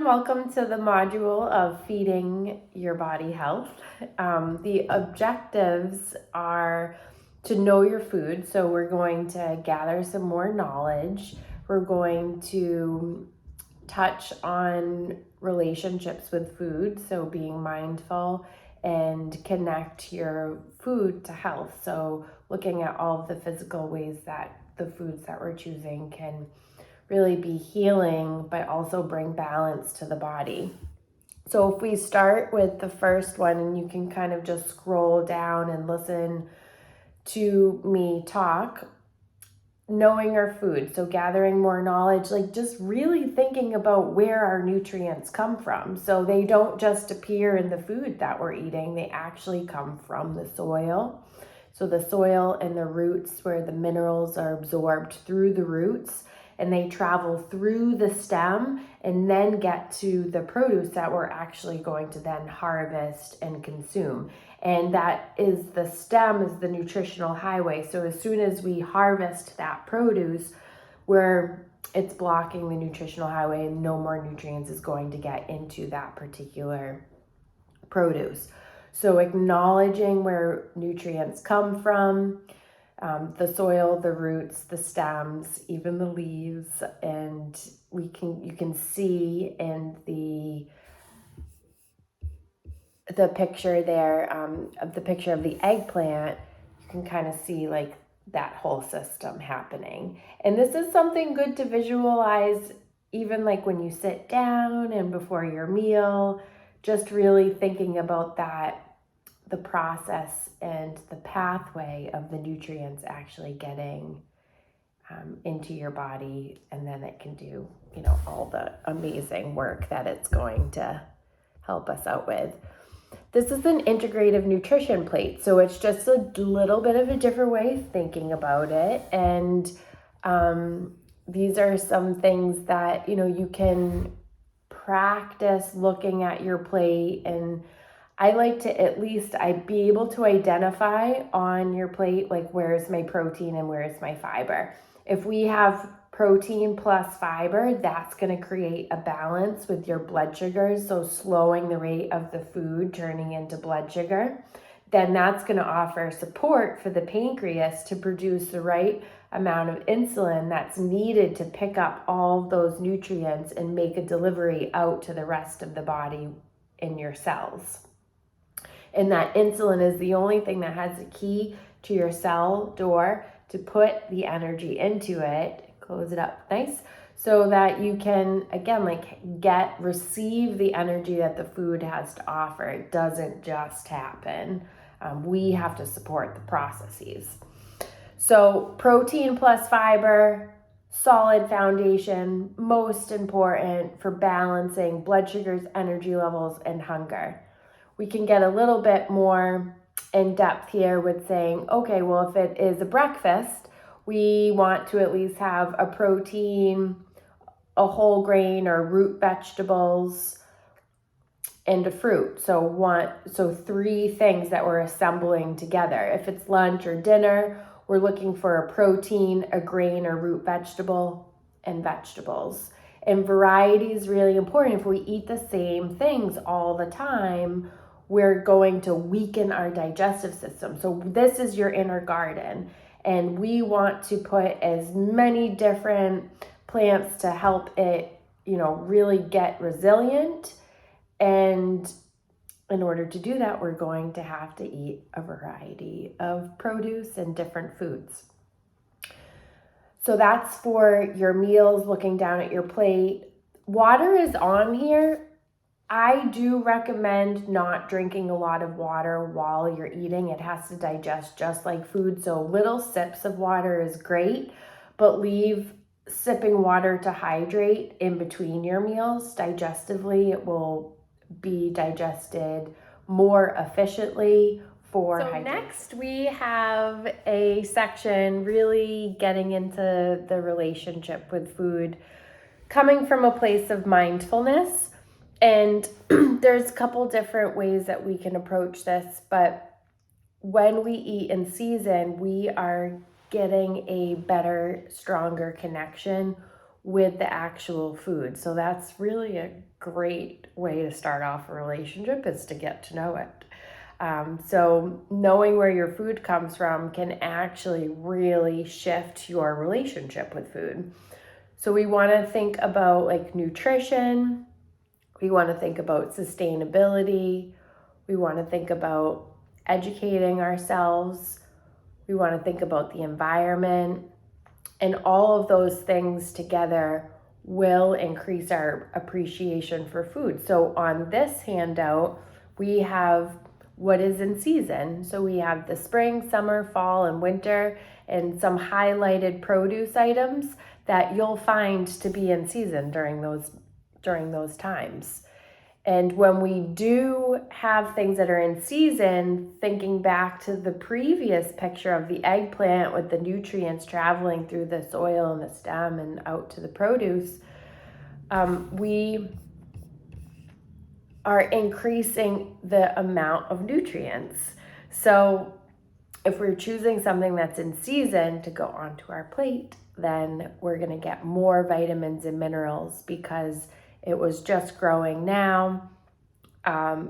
welcome to the module of Feeding Your Body Health. The objectives are to know your food, so we're going to gather some more knowledge. We're going to touch on relationships with food, so being mindful and connect your food to health. So looking at all of the physical ways that the foods that we're choosing can really be healing, but also bring balance to the body. So if we start with the first one, and you can kind of just scroll down and listen to me talk, knowing our food. So gathering more knowledge, like just really thinking about where our nutrients come from. So they don't just appear in the food that we're eating, they actually come from the soil. So the soil and the roots, where the minerals are absorbed through the roots, and they travel through the stem and then get to the produce that we're actually going to then harvest and consume. And that is, the stem is the nutritional highway. So as soon as we harvest that produce, where it's blocking the nutritional highway and no more nutrients is going to get into that particular produce. So acknowledging where nutrients come from, the soil, the roots, the stems, even the leaves, and you can see in the picture there, of the picture of the eggplant, you can kind of see like that whole system happening. And this is something good to visualize, even like when you sit down and before your meal, just really thinking about that, the process and the pathway of the nutrients actually getting into your body, and then it can do, all the amazing work that it's going to help us out with. This is an integrative nutrition plate, so it's just a little bit of a different way of thinking about it. And these are some things that, you can practice looking at your plate. And I like to I'd be able to identify on your plate, like, where's my protein and where's my fiber. If we have protein plus fiber, that's going to create a balance with your blood sugars, so slowing the rate of the food turning into blood sugar. Then that's going to offer support for the pancreas to produce the right amount of insulin that's needed to pick up all those nutrients and make a delivery out to the rest of the body in your cells. And that insulin is the only thing that has the key to your cell door to put the energy into it. Close it up nice, so that you can, again, receive the energy that the food has to offer. It doesn't just happen. We have to support the processes. So protein plus fiber, solid foundation, most important for balancing blood sugars, energy levels, and hunger. We can get a little bit more in depth here with saying, okay, well, if it is a breakfast, we want to at least have a protein, a whole grain or root vegetables, and a fruit. So 3 things that we're assembling together. If it's lunch or dinner, we're looking for a protein, a grain or root vegetable, and vegetables. And variety is really important. If we eat the same things all the time, we're going to weaken our digestive system. So this is your inner garden. And we want to put as many different plants to help it, really get resilient. And in order to do that, we're going to have to eat a variety of produce and different foods. So that's for your meals, looking down at your plate. Water is on here. I do recommend not drinking a lot of water while you're eating. It has to digest just like food. So little sips of water is great, but leave sipping water to hydrate in between your meals. Digestively, it will be digested more efficiently. So next we have a section really getting into the relationship with food, coming from a place of mindfulness. And there's a couple different ways that we can approach this, but when we eat in season, we are getting a better, stronger connection with the actual food. So that's really a great way to start off a relationship, is to get to know it. So knowing where your food comes from can actually really shift your relationship with food. So we want to think about like nutrition. We want to think about sustainability. We want to think about educating ourselves. We want to think about the environment. And all of those things together will increase our appreciation for food. So on this handout, we have what is in season. So we have the spring, summer, fall, and winter, and some highlighted produce items that you'll find to be in season during those times. And when we do have things that are in season, thinking back to the previous picture of the eggplant with the nutrients traveling through the soil and the stem and out to the produce, we are increasing the amount of nutrients. So if we're choosing something that's in season to go onto our plate, then we're going to get more vitamins and minerals because it was just growing now.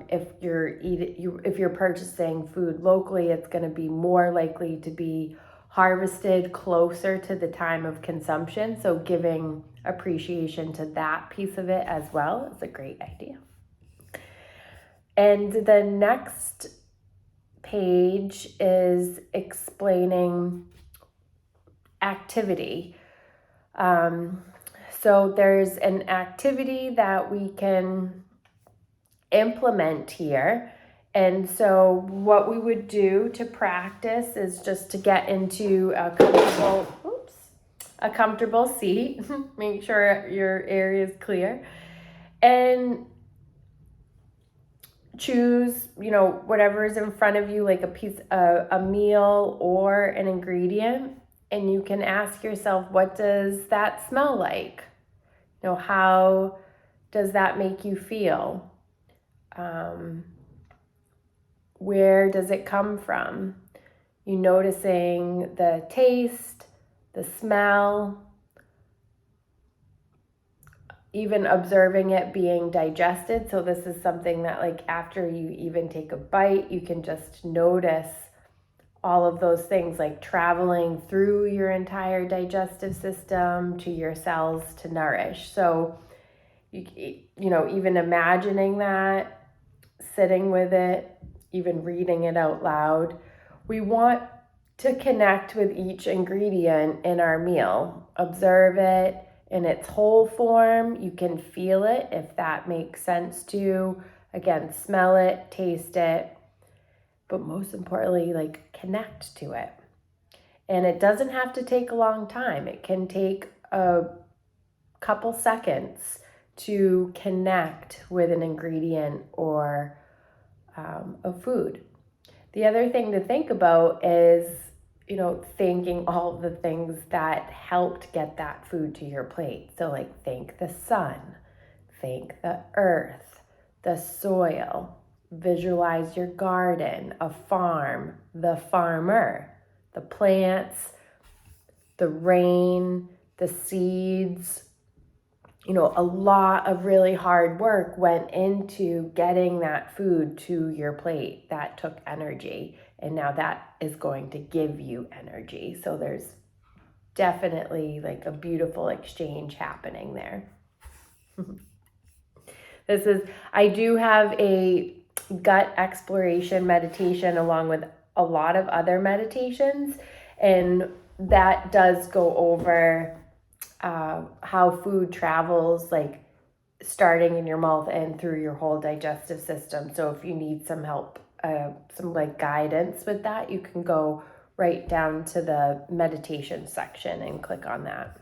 If you're purchasing food locally, it's going to be more likely to be harvested closer to the time of consumption. So giving appreciation to that piece of it as well is a great idea. And the next page is explaining activity. So there's an activity that we can implement here. And so what we would do to practice is just to get into a comfortable seat. Make sure your area is clear. And choose, whatever is in front of you, like a meal or an ingredient. And you can ask yourself, what does that smell like? How does that make you feel? Where does it come from? You noticing the taste, the smell, even observing it being digested. So this is something that, like, after you even take a bite, you can just notice all of those things, like traveling through your entire digestive system to your cells to nourish. So even imagining that, sitting with it, even reading it out loud. We want to connect with each ingredient in our meal. Observe it in its whole form. You can feel it if that makes sense to you. Again, smell it, taste it, but most importantly, connect to it. And it doesn't have to take a long time. It can take a couple seconds to connect with an ingredient or a food. The other thing to think about is, thanking all the things that helped get that food to your plate. So thank the sun, thank the earth, the soil, visualize your garden, a farm, the farmer, the plants, the rain, the seeds. A lot of really hard work went into getting that food to your plate. That took energy, and now that is going to give you energy. So there's definitely a beautiful exchange happening there. I do have a gut exploration meditation along with a lot of other meditations, and that does go over how food travels, starting in your mouth and through your whole digestive system. So if you need some help, some guidance with that, you can go right down to the meditation section and click on that.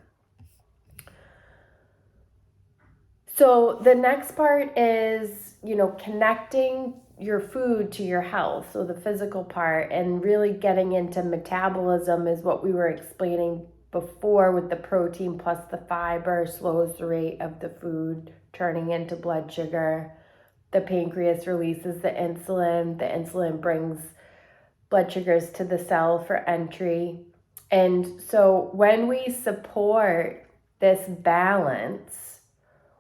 So the next part is, connecting your food to your health. So the physical part, and really getting into metabolism is what we were explaining before with the protein plus the fiber slows the rate of the food turning into blood sugar. The pancreas releases the insulin. The insulin brings blood sugars to the cell for entry. And so when we support this balance,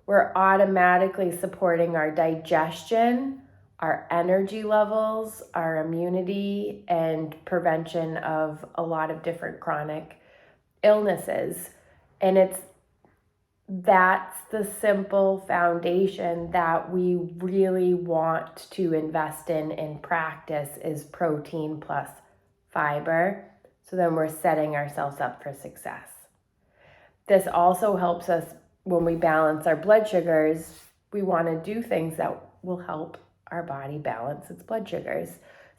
we're automatically supporting our digestion, our energy levels, our immunity, and prevention of a lot of different chronic illnesses. And that's the simple foundation that we really want to invest in practice, is protein plus fiber. So then we're setting ourselves up for success. This also helps us when we balance our blood sugars. We want to do things that will help our body balance its blood sugars.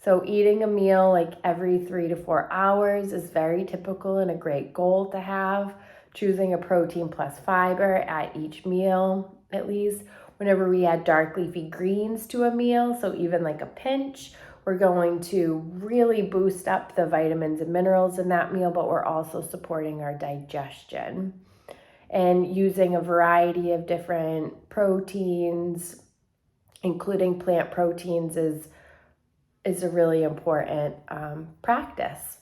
So eating a meal like every 3 to 4 hours is very typical and a great goal to have. Choosing a protein plus fiber at each meal, at least. Whenever we add dark leafy greens to a meal, so even like a pinch, we're going to really boost up the vitamins and minerals in that meal, but we're also supporting our digestion. And using a variety of different proteins, including plant proteins, is a really important practice.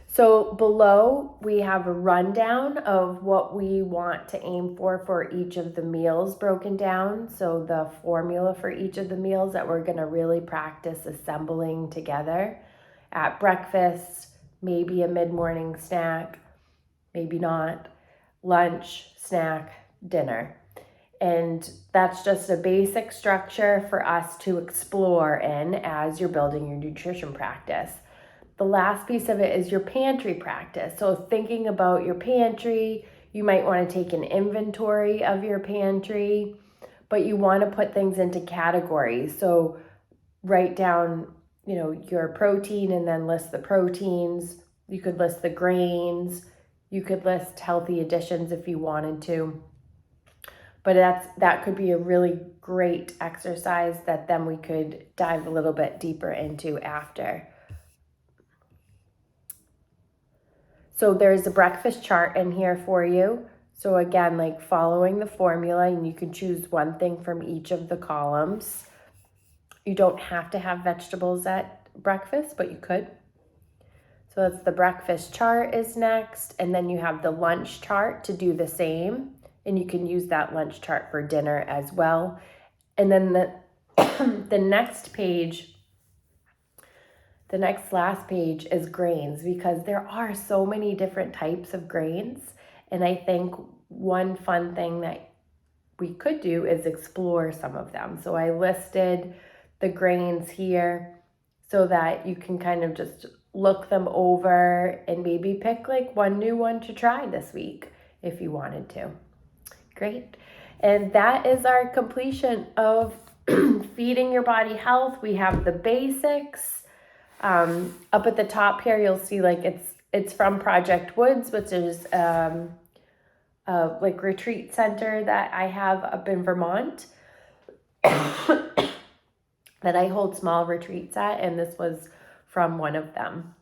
So below we have a rundown of what we want to aim for each of the meals broken down. So the formula for each of the meals that we're going to really practice assembling together. At breakfast, maybe a mid-morning snack, maybe not, lunch, snack, dinner. And that's just a basic structure for us to explore in as you're building your nutrition practice. The last piece of it is your pantry practice. So thinking about your pantry, you might want to take an inventory of your pantry, but you want to put things into categories. So write down, your protein and then list the proteins. You could list the grains. You could list healthy additions if you wanted to. But that could be a really great exercise that then we could dive a little bit deeper into after. So there's a breakfast chart in here for you. So again, like following the formula, and you can choose one thing from each of the columns. You don't have to have vegetables at breakfast, but you could. So that's the breakfast chart is next. And then you have the lunch chart to do the same. And you can use that lunch chart for dinner as well. And then the next page, the last page is grains, because there are so many different types of grains. And I think one fun thing that we could do is explore some of them. So I listed the grains here so that you can kind of just look them over and maybe pick like one new one to try this week if you wanted to. Great. And that is our completion of feeding your body health. We have the basics. Up at the top here, you'll see like it's from Project Woods, which is like retreat center that I have up in Vermont that I hold small retreats at, and this was from one of them.